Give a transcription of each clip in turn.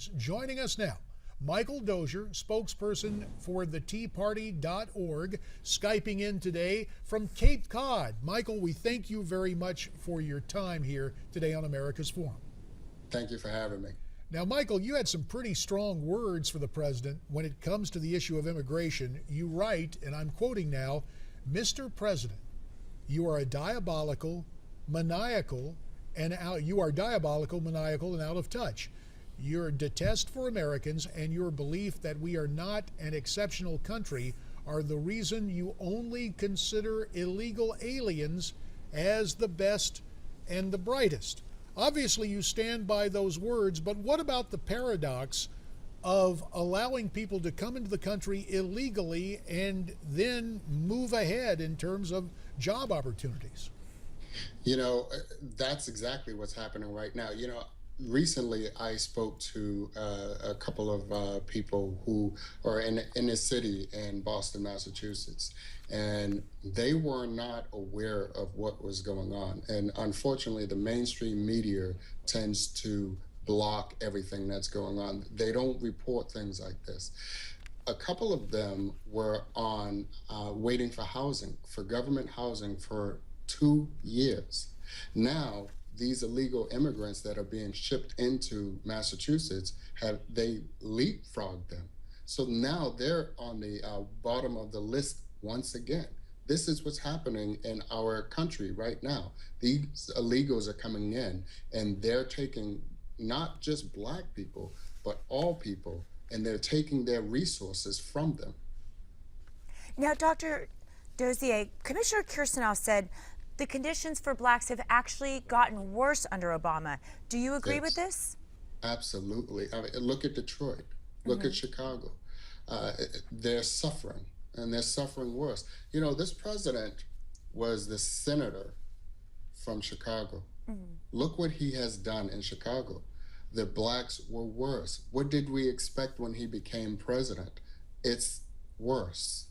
Americans. Joining us now, Michael Dozier, spokesperson for the TeaParty.org, Skyping in today from Cape Cod. Michael, we thank you very much for your time here today on America's Forum. Thank you for having me. Now, Michael, you had some pretty strong words for the president when it comes to the issue of immigration. You write, and I'm quoting now, "Mr. President, you are diabolical, maniacal, and out of touch. Your detest for Americans and your belief that we are not an exceptional country are the reason you only consider illegal aliens as the best and the brightest." Obviously, you stand by those words, but what about the paradox of allowing people to come into the country illegally and then move ahead in terms of job opportunities? You know, that's exactly what's happening right now. Recently I spoke to a couple of people who are in a city in Boston, Massachusetts, and they were not aware of what was going on. And unfortunately, the mainstream media tends to block everything that's going on. They don't report things like this. A couple of them were on waiting for housing, for government housing for 2 years. Now, these illegal immigrants that are being shipped into Massachusetts, they leapfrogged them. So now they're on the bottom of the list once again. This is what's happening in our country right now. These illegals are coming in and they're taking not just Black people, but all people, and they're taking their resources from them. Now, Dr. Dozier, Commissioner Kirstenow said the conditions for Blacks have actually gotten worse under Obama. Do you agree with this? Absolutely. I mean, look at Detroit. Look at Chicago. They're suffering, and they're suffering worse. You know, this president was the senator from Chicago. Look what he has done in Chicago. The Blacks were worse. What did we expect when he became president? It's worse.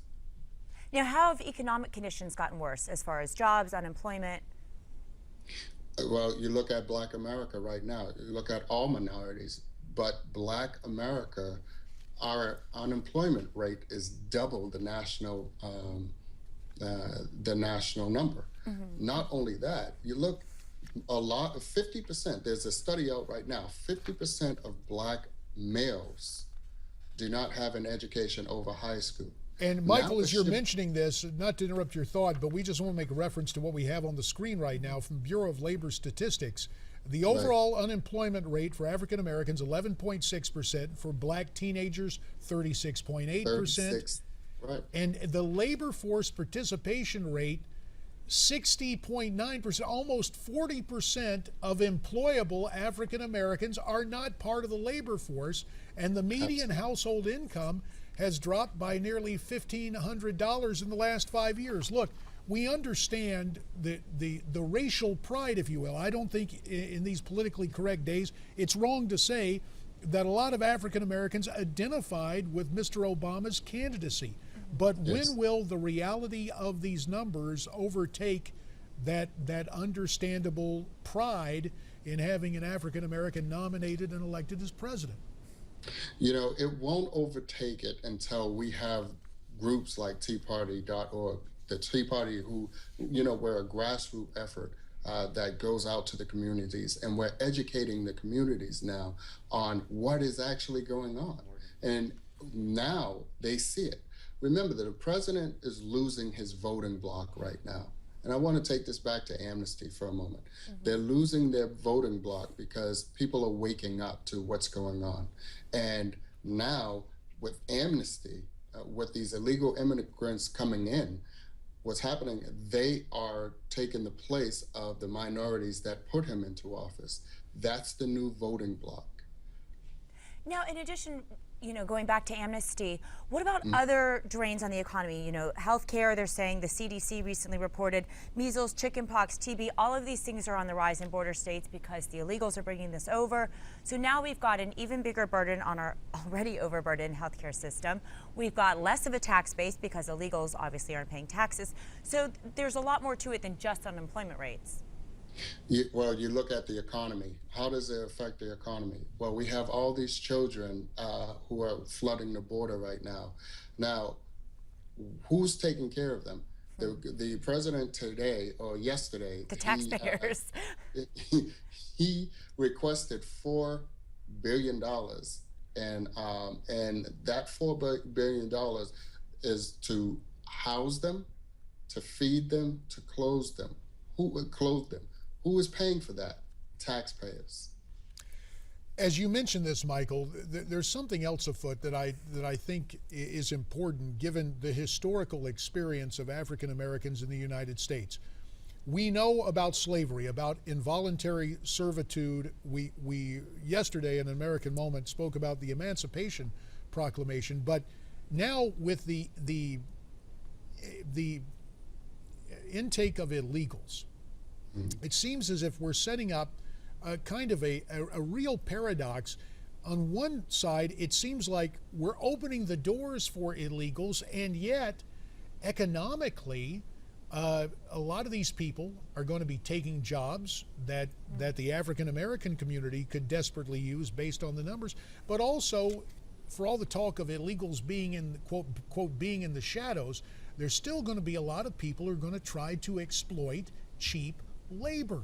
Now, how have economic conditions gotten worse as far as jobs, unemployment? Well, you look at Black America right now. You look at all minorities, but Black America, our unemployment rate is double the national number. Not only that, you look a lot of 50%. There's a study out right now. 50% of Black males do not have an education over high school. And Michael, as you're mentioning this, not to interrupt your thought, but we just want to make a reference to what we have on the screen right now from Bureau of Labor Statistics. The overall unemployment rate for African Americans, 11.6%. For Black teenagers, 36.8%. Right. And the labor force participation rate, 60.9%. Almost 40% of employable African Americans are not part of the labor force. And the median household income has dropped by nearly $1,500 in the last 5 years. Look, we understand the racial pride, if you will. I don't think in these politically correct days, it's wrong to say that a lot of African Americans identified with Mr. Obama's candidacy. But when will the reality of these numbers overtake that understandable pride in having an African American nominated and elected as president? You know, it won't overtake it until we have groups like TeaParty.org, the Tea Party, who, you know, we're a grassroots effort that goes out to the communities, and we're educating the communities now on what is actually going on. And now they see it. Remember that the president is losing his voting bloc right now. And I want to take this back to amnesty for a moment. They're losing their voting bloc because people are waking up to what's going on. And now with amnesty, with these illegal immigrants coming in, what's happening, they are taking the place of the minorities that put him into office. That's the new voting bloc. Now, in addition, you know, going back to amnesty, what about other drains on the economy? You know, healthcare, they're saying the CDC recently reported measles, chickenpox, TB, all of these things are on the rise in border states because the illegals are bringing this over. So now we've got an even bigger burden on our already overburdened healthcare system. We've got less of a tax base because illegals obviously aren't paying taxes. So there's a lot more to it than just unemployment rates. Well, you look at the economy. How does it affect the economy? Well, we have all these children who are flooding the border right now. Now, who's taking care of them? The president today or yesterday, The taxpayers. he requested $4 billion, and that $4 billion is to house them, to feed them, to clothe them. Who would clothe them? Who is paying for that? Taxpayers. As you mentioned this, Michael, there's something else afoot that I think is important given the historical experience of African Americans in the United States. We know about slavery, about involuntary servitude. We yesterday in American Moment spoke about the Emancipation Proclamation, but now with the intake of illegals, it seems as if we're setting up kind of a real paradox. On one side, it seems like we're opening the doors for illegals, and yet economically, a lot of these people are going to be taking jobs that the African American community could desperately use based on the numbers, but also for all the talk of illegals being in quote being in the shadows, there's still going to be a lot of people who are going to try to exploit cheap labor.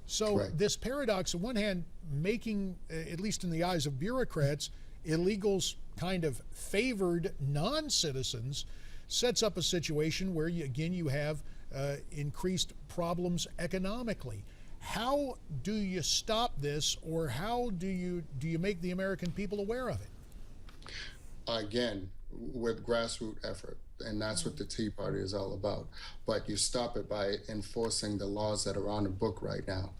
So Right. this paradox, on one hand, making, at least in the eyes of bureaucrats, illegals kind of favored non-citizens, sets up a situation where you have increased problems economically. How do you stop this, or how do you make the American people aware of it? Again, with grassroots effort, and that's what the Tea Party is all about. But you stop it by enforcing the laws that are on the book right now.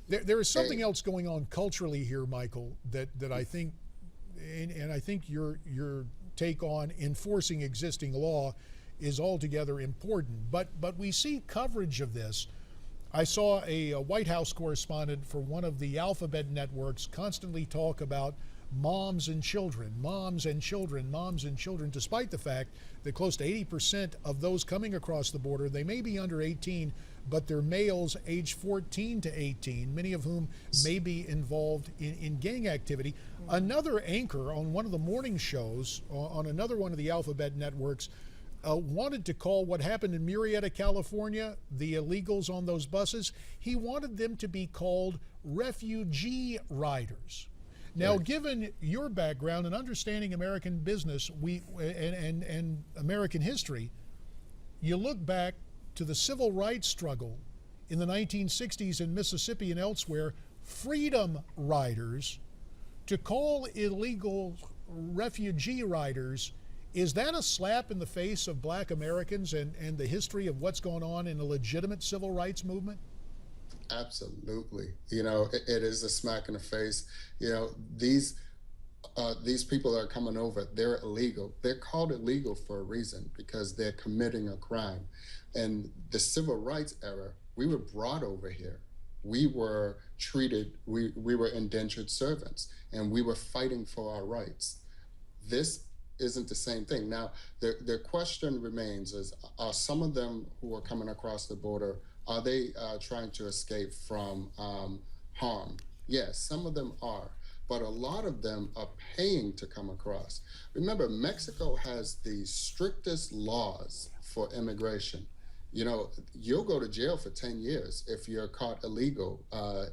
There is something else going on culturally here, Michael, that I think, and I think your take on enforcing existing law is altogether important. But we see coverage of this. I saw a White House correspondent for one of the alphabet networks constantly talk about moms and children, moms and children, moms and children, despite the fact that close to 80% of those coming across the border, they may be under 18, but they're males aged 14 to 18, many of whom may be involved in gang activity. Another anchor on one of the morning shows on another one of the alphabet networks wanted to call what happened in Murrieta, California, the illegals on those buses, he wanted them to be called refugee riders. Now, given your background and understanding American business and American history, you look back to the civil rights struggle in the 1960s in Mississippi and elsewhere, freedom riders. To call illegal refugee riders, is that a slap in the face of black Americans and the history of what's going on in a legitimate civil rights movement? Absolutely. It is a smack in the face. These people that are coming over, they're illegal. They're called illegal for a reason, because they're committing a crime. And the civil rights era, we were brought over here. We were treated, we were indentured servants, and we were fighting for our rights. This isn't the same thing. Now, the question remains is, are some of them who are coming across the border, are they trying to escape from harm? Yes, some of them are, but a lot of them are paying to come across. Remember, Mexico has the strictest laws for immigration. You'll go to jail for 10 years if you're caught illegal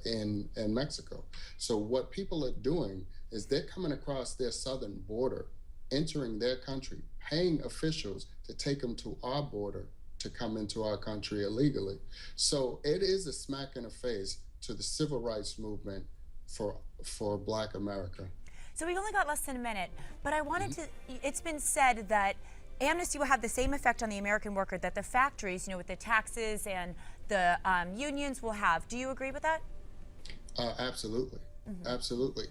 in Mexico. So what people are doing is they're coming across their southern border, entering their country, paying officials to take them to our border to come into our country illegally. So it is a smack in the face to the civil rights movement for Black America. So we've only got less than a minute, but I wanted to, it's been said that amnesty will have the same effect on the American worker that the factories, with the taxes and the unions will have. Do you agree with that? Absolutely. Absolutely.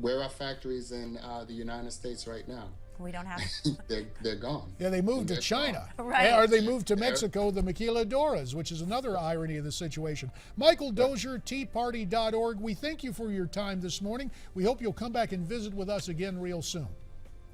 Where are factories in the United States right now? We don't have. They're gone. Yeah, they moved to China. Right. Or they moved to Mexico, the maquiladoras, which is another irony of the situation. Michael Dozier, teaparty.org. We thank you for your time this morning. We hope you'll come back and visit with us again real soon.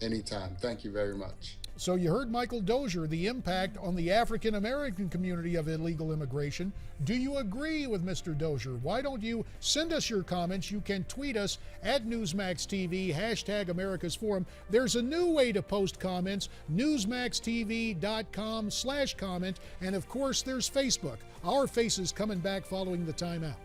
Anytime. Thank you very much. So you heard Michael Dozier, the impact on the African American community of illegal immigration. Do you agree with Mr. Dozier? Why don't you send us your comments? You can tweet us at NewsmaxTV, hashtag America's Forum. There's a new way to post comments, newsmaxtv.com/comment. And of course, there's Facebook. Our faces coming back following the timeout.